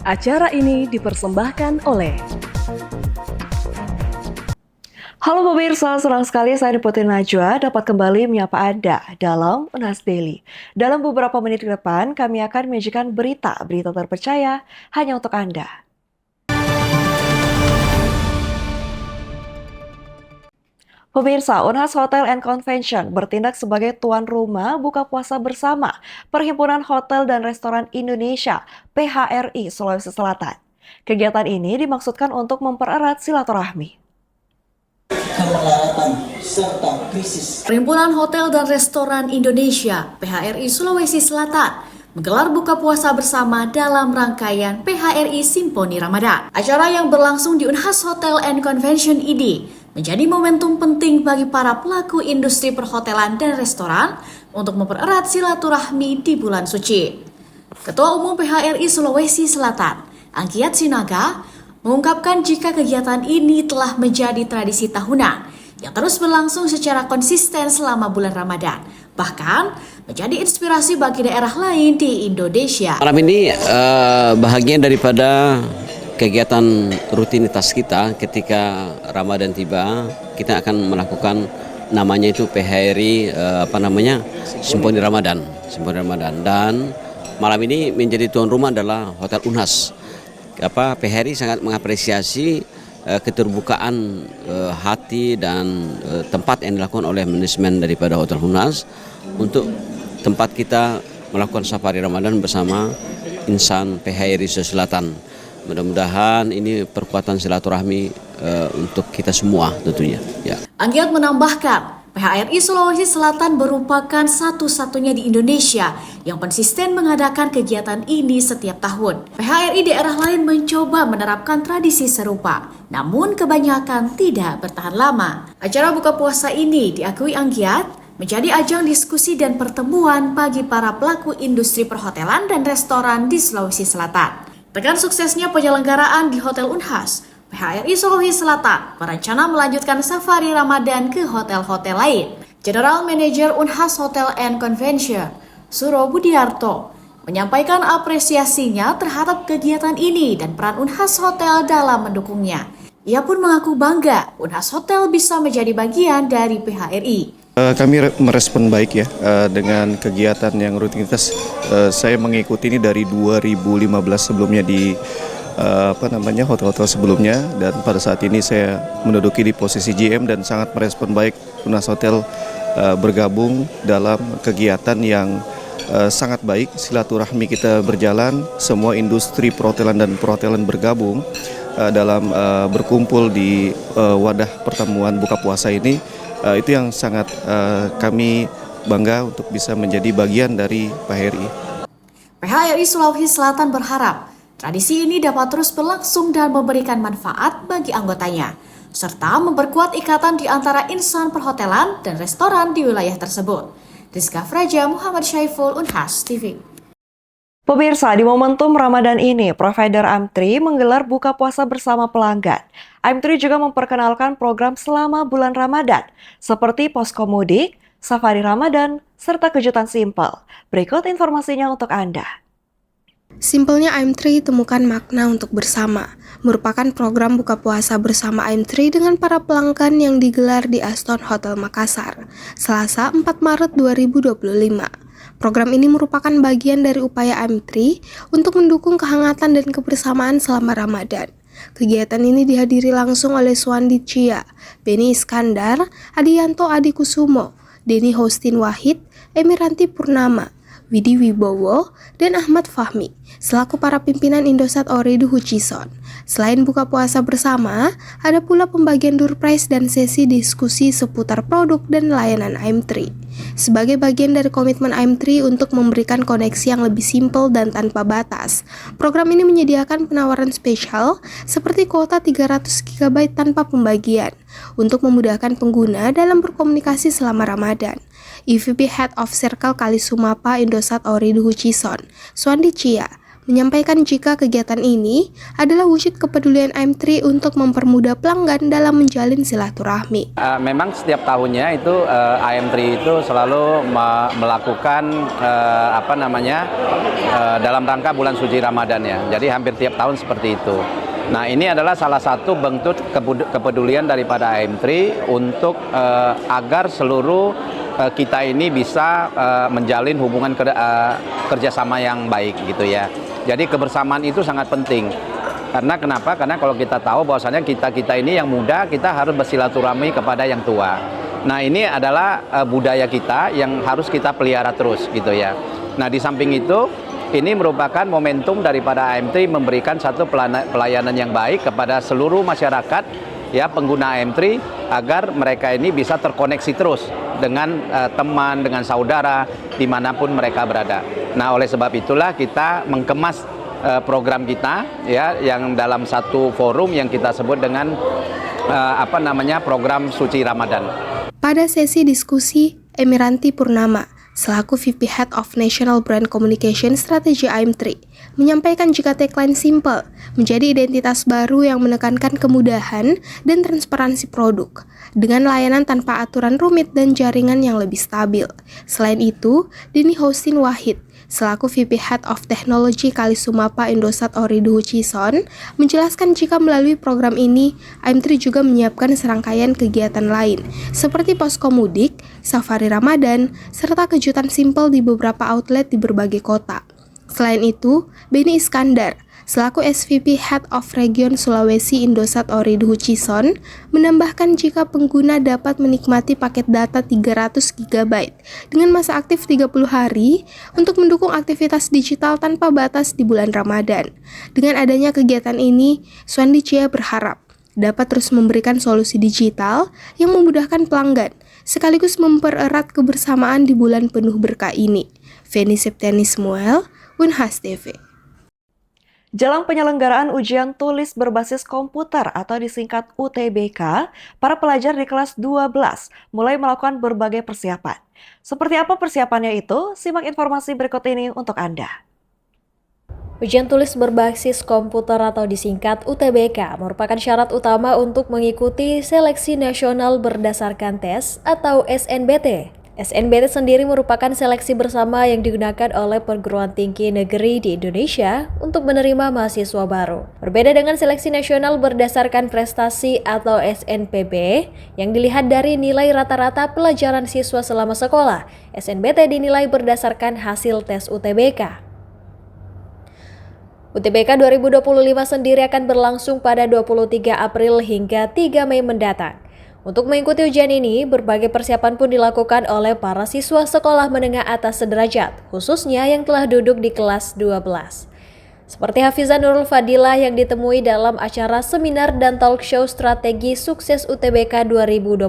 Acara ini dipersembahkan oleh Halo pemirsa, senang sekali saya Putri Najwa dapat kembali menyapa Anda dalam Unas Daily. Dalam beberapa menit ke depan, kami akan menyajikan berita-berita terpercaya hanya untuk Anda. Pemirsa, Unhas Hotel and Convention bertindak sebagai tuan rumah buka puasa bersama Perhimpunan Hotel dan Restoran Indonesia (PHRI) Sulawesi Selatan. Kegiatan ini dimaksudkan untuk mempererat silaturahmi. Perhimpunan Hotel dan Restoran Indonesia (PHRI) Sulawesi Selatan menggelar buka puasa bersama dalam rangkaian PHRI Simponi Ramadan. Acara yang berlangsung di Unhas Hotel and Convention ini menjadi momentum penting bagi para pelaku industri perhotelan dan restoran untuk mempererat silaturahmi di bulan suci. Ketua Umum PHRI Sulawesi Selatan, Angkiat Sinaga, mengungkapkan jika kegiatan ini telah menjadi tradisi tahunan yang terus berlangsung secara konsisten selama bulan Ramadan, bahkan menjadi inspirasi bagi daerah lain di Indonesia. Malam ini bahagian daripada kegiatan rutinitas kita ketika Ramadan tiba, kita akan melakukan namanya itu PHRI Simponi Ramadan. Dan malam ini menjadi tuan rumah adalah Hotel Unhas. PHRI sangat mengapresiasi keterbukaan hati dan tempat yang dilakukan oleh manajemen daripada Hotel Unhas untuk tempat kita melakukan safari Ramadan bersama insan PHRI Sulawesi Selatan. Mudah-mudahan ini perkuatan silaturahmi untuk kita semua tentunya. Ya. Anggiat menambahkan, PHRI Sulawesi Selatan merupakan satu-satunya di Indonesia yang konsisten mengadakan kegiatan ini setiap tahun. PHRI daerah lain mencoba menerapkan tradisi serupa, namun kebanyakan tidak bertahan lama. Acara buka puasa ini diakui Anggiat menjadi ajang diskusi dan pertemuan bagi para pelaku industri perhotelan dan restoran di Sulawesi Selatan. Dengan suksesnya penyelenggaraan di Hotel Unhas, PHRI Sulawesi Selatan berencana melanjutkan safari Ramadan ke hotel-hotel lain. General Manager Unhas Hotel and Convention, Suro Budiarto, menyampaikan apresiasinya terhadap kegiatan ini dan peran Unhas Hotel dalam mendukungnya. Ia pun mengaku bangga Unhas Hotel bisa menjadi bagian dari PHRI. Kami merespon baik ya dengan kegiatan yang rutinitas. Saya mengikuti ini dari 2015 sebelumnya di hotel-hotel sebelumnya, dan pada saat ini saya menduduki di posisi GM dan sangat merespon baik Unhas Hotel bergabung dalam kegiatan yang sangat baik. Silaturahmi kita berjalan, semua industri perhotelan dan perhotelan bergabung dalam berkumpul di wadah pertemuan buka puasa ini. Itu yang sangat kami bangga untuk bisa menjadi bagian dari PHRI. PHRI Sulawesi Selatan berharap tradisi ini dapat terus berlangsung dan memberikan manfaat bagi anggotanya, serta memperkuat ikatan di antara insan perhotelan dan restoran di wilayah tersebut. Rizka Fraja, Muhammad Syaiful, Unhas TV. Pemirsa, di momentum Ramadan ini, provider M3 menggelar buka puasa bersama pelanggan. M3 juga memperkenalkan program selama bulan Ramadan, seperti posko mudik, safari Ramadan, serta kejutan simpel. Berikut informasinya untuk Anda. Simpelnya M3 temukan makna untuk bersama, merupakan program buka puasa bersama M3 dengan para pelanggan yang digelar di Aston Hotel Makassar, Selasa 4 Maret 2025. Program ini merupakan bagian dari upaya M3 untuk mendukung kehangatan dan kebersamaan selama Ramadan. Kegiatan ini dihadiri langsung oleh Suwandi Cia, Beni Iskandar, Adianto Adikusumo, Deni Hostin Wahid, Emiranti Purnama, Widi Wibowo, dan Ahmad Fahmi, selaku para pimpinan Indosat Ooredoo Hutchison. Selain buka puasa bersama, ada pula pembagian door prize dan sesi diskusi seputar produk dan layanan M3. Sebagai bagian dari komitmen M3 untuk memberikan koneksi yang lebih simpel dan tanpa batas, program ini menyediakan penawaran spesial seperti kuota 300 GB tanpa pembagian untuk memudahkan pengguna dalam berkomunikasi selama Ramadan. EVP Head of Circle Kalisumapa Indosat Ooredoo Hutchison, Suwandi Cia, menyampaikan jika kegiatan ini adalah wujud kepedulian I'm3 untuk mempermudah pelanggan dalam menjalin silaturahmi. Memang setiap tahunnya itu AM3 itu selalu melakukan dalam rangka bulan suci Ramadan ya. Jadi hampir tiap tahun seperti itu. Nah, ini adalah salah satu bentuk kepedulian daripada AM3 untuk agar seluruh kita ini bisa menjalin hubungan kerjasama yang baik gitu ya. Jadi kebersamaan itu sangat penting. Karena kenapa? Karena kalau kita tahu bahwasannya kita ini yang muda, kita harus bersilaturahmi kepada yang tua. Nah, ini adalah budaya kita yang harus kita pelihara terus gitu ya. Nah, di samping itu, ini merupakan momentum daripada AM3 memberikan satu pelayanan yang baik kepada seluruh masyarakat ya pengguna AM3 agar mereka ini bisa terkoneksi terus dengan teman, dengan saudara dimanapun mereka berada. Nah, oleh sebab itulah kita mengemas program kita ya yang dalam satu forum yang kita sebut dengan program Suci Ramadan. Pada sesi diskusi, Emiranti Purnama selaku VP Head of National Brand Communication Strategy AM3, menyampaikan jika tagline simple menjadi identitas baru yang menekankan kemudahan dan transparansi produk, dengan layanan tanpa aturan rumit dan jaringan yang lebih stabil. Selain itu, Dini Hussein Wahid, selaku VP Head of Technology Kalisumapa Indosat Ooredoo Huchison, menjelaskan jika melalui program ini, AM3 juga menyiapkan serangkaian kegiatan lain, seperti posko mudik, safari Ramadan, serta kejutan simpel di beberapa outlet di berbagai kota. Selain itu, Beni Iskandar, selaku SVP Head of Region Sulawesi Indosat Ooredoo Huchison, menambahkan jika pengguna dapat menikmati paket data 300 GB dengan masa aktif 30 hari untuk mendukung aktivitas digital tanpa batas di bulan Ramadan. Dengan adanya kegiatan ini, Swandi Cia berharap dapat terus memberikan solusi digital yang memudahkan pelanggan, sekaligus mempererat kebersamaan di bulan penuh berkah ini. Feni Septiani Smuel, Unhas TV. Jelang penyelenggaraan ujian tulis berbasis komputer atau disingkat UTBK, para pelajar di kelas 12 mulai melakukan berbagai persiapan. Seperti apa persiapannya itu? Simak informasi berikut ini untuk Anda. Ujian tulis berbasis komputer atau disingkat UTBK merupakan syarat utama untuk mengikuti seleksi nasional berdasarkan tes atau SNBT. SNBT sendiri merupakan seleksi bersama yang digunakan oleh perguruan tinggi negeri di Indonesia untuk menerima mahasiswa baru. Berbeda dengan seleksi nasional berdasarkan prestasi atau SNPB yang dilihat dari nilai rata-rata pelajaran siswa selama sekolah, SNBT dinilai berdasarkan hasil tes UTBK. UTBK 2025 sendiri akan berlangsung pada 23 April hingga 3 Mei mendatang. Untuk mengikuti ujian ini, berbagai persiapan pun dilakukan oleh para siswa sekolah menengah atas sederajat, khususnya yang telah duduk di kelas 12. Seperti Hafizah Nurul Fadilah yang ditemui dalam acara seminar dan talk show strategi sukses UTBK 2025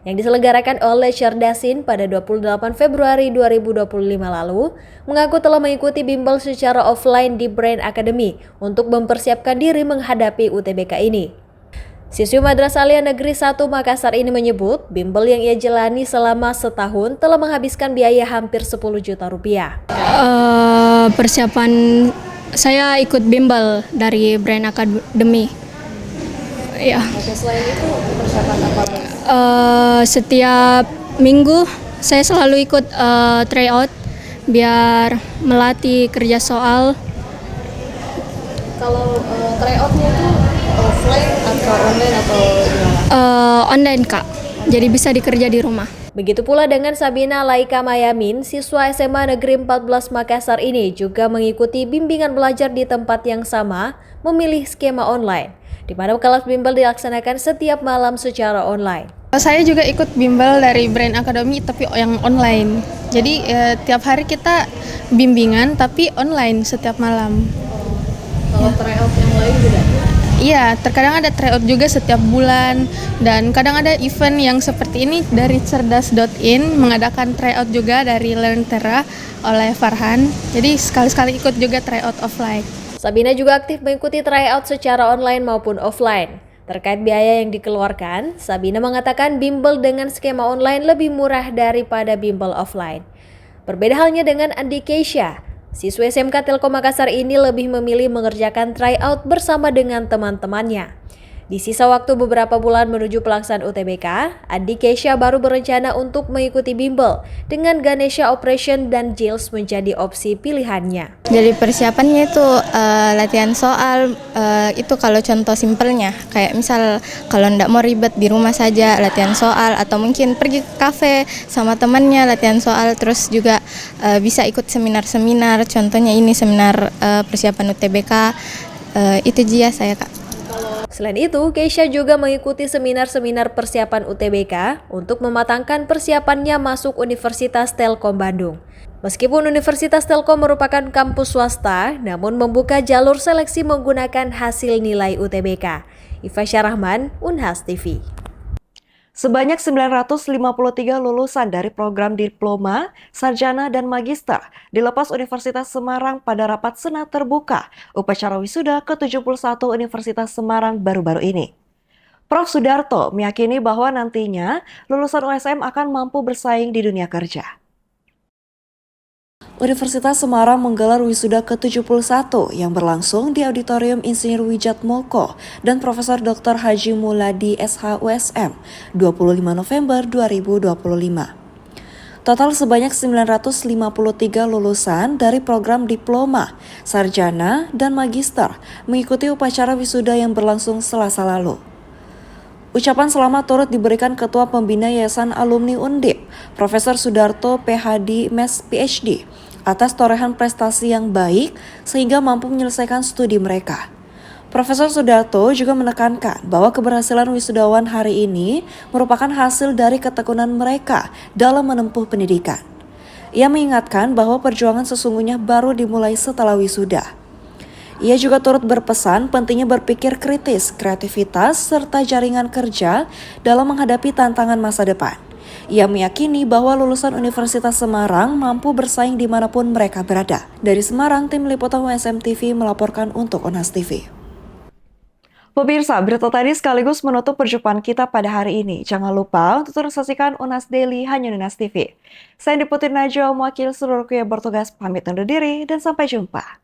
yang diselenggarakan oleh Cerdasin pada 28 Februari 2025 lalu, mengaku telah mengikuti bimbel secara offline di Brain Academy untuk mempersiapkan diri menghadapi UTBK ini. Siswi Madrasah Aliyah Negeri 1 Makassar ini menyebut bimbel yang ia jalani selama setahun telah menghabiskan biaya hampir 10 juta rupiah. Persiapan saya ikut bimbel dari Brain Academy. Ya. Selain itu, persiapan apa? Setiap minggu saya selalu ikut tryout biar melatih kerja soal. Kalau tryoutnya itu offline atau online atau gimana? Online Kak, jadi bisa dikerja di rumah. Begitu pula dengan Sabina Laika Mayamin, siswa SMA Negeri 14 Makassar ini juga mengikuti bimbingan belajar di tempat yang sama, memilih skema online, di mana kelas bimbel dilaksanakan setiap malam secara online. Saya juga ikut bimbel dari Brain Academy tapi yang online. Jadi tiap hari kita bimbingan tapi online setiap malam. Kalau tryout yang lain juga? Iya, terkadang ada tryout juga setiap bulan dan kadang ada event yang seperti ini dari cerdas.in mengadakan tryout juga dari LearnTera oleh Farhan. Jadi sekali-sekali ikut juga tryout offline. Sabina juga aktif mengikuti tryout secara online maupun offline. Terkait biaya yang dikeluarkan, Sabina mengatakan bimbel dengan skema online lebih murah daripada bimbel offline. Berbeda halnya dengan Andi Keisha, Siswa SMK Telkom Makassar ini lebih memilih mengerjakan tryout bersama dengan teman-temannya. Di sisa waktu beberapa bulan menuju pelaksanaan UTBK, adik Keisha baru berencana untuk mengikuti bimbel dengan Ganesha Operation dan JILS menjadi opsi pilihannya. Jadi persiapannya itu latihan soal, itu kalau contoh simpelnya, kayak misal kalau ndak mau ribet di rumah saja latihan soal, atau mungkin pergi ke kafe sama temannya latihan soal, terus juga bisa ikut seminar-seminar, contohnya ini seminar persiapan UTBK, itu dia saya Kak. Selain itu, Keisha juga mengikuti seminar-seminar persiapan UTBK untuk mematangkan persiapannya masuk Universitas Telkom Bandung. Meskipun Universitas Telkom merupakan kampus swasta, namun membuka jalur seleksi menggunakan hasil nilai UTBK. Iva Syarahman, Unhas TV. Sebanyak 953 lulusan dari program diploma, sarjana, dan magister dilepas Universitas Semarang pada rapat senat terbuka upacara wisuda ke-71 Universitas Semarang baru-baru ini. Prof. Sudarto meyakini bahwa nantinya lulusan USM akan mampu bersaing di dunia kerja. Universitas Semarang menggelar wisuda ke-71 yang berlangsung di Auditorium Insinyur Wijat Moko dan Profesor Dr. Haji Muladi SHUSM 25 November 2025. Total sebanyak 953 lulusan dari program diploma, sarjana, dan magister mengikuti upacara wisuda yang berlangsung Selasa lalu. Ucapan selamat turut diberikan Ketua Pembina Yayasan Alumni Undip, Profesor Sudarto PhD Mes PhD, atas torehan prestasi yang baik sehingga mampu menyelesaikan studi mereka. Profesor Sudarto juga menekankan bahwa keberhasilan wisudawan hari ini merupakan hasil dari ketekunan mereka dalam menempuh pendidikan. Ia mengingatkan bahwa perjuangan sesungguhnya baru dimulai setelah wisuda. Ia juga turut berpesan pentingnya berpikir kritis, kreativitas, serta jaringan kerja dalam menghadapi tantangan masa depan. Ia meyakini bahwa lulusan Universitas Semarang mampu bersaing dimanapun mereka berada. Dari Semarang, tim liputan USM TV melaporkan untuk Unhas TV. Pemirsa, berita tadi sekaligus menutup perjumpaan kita pada hari ini. Jangan lupa untuk terus saksikan Unhas Daily hanya di Unhas TV. Saya Diputin Najwa, mewakili seluruh kru yang bertugas, pamit undur diri dan sampai jumpa.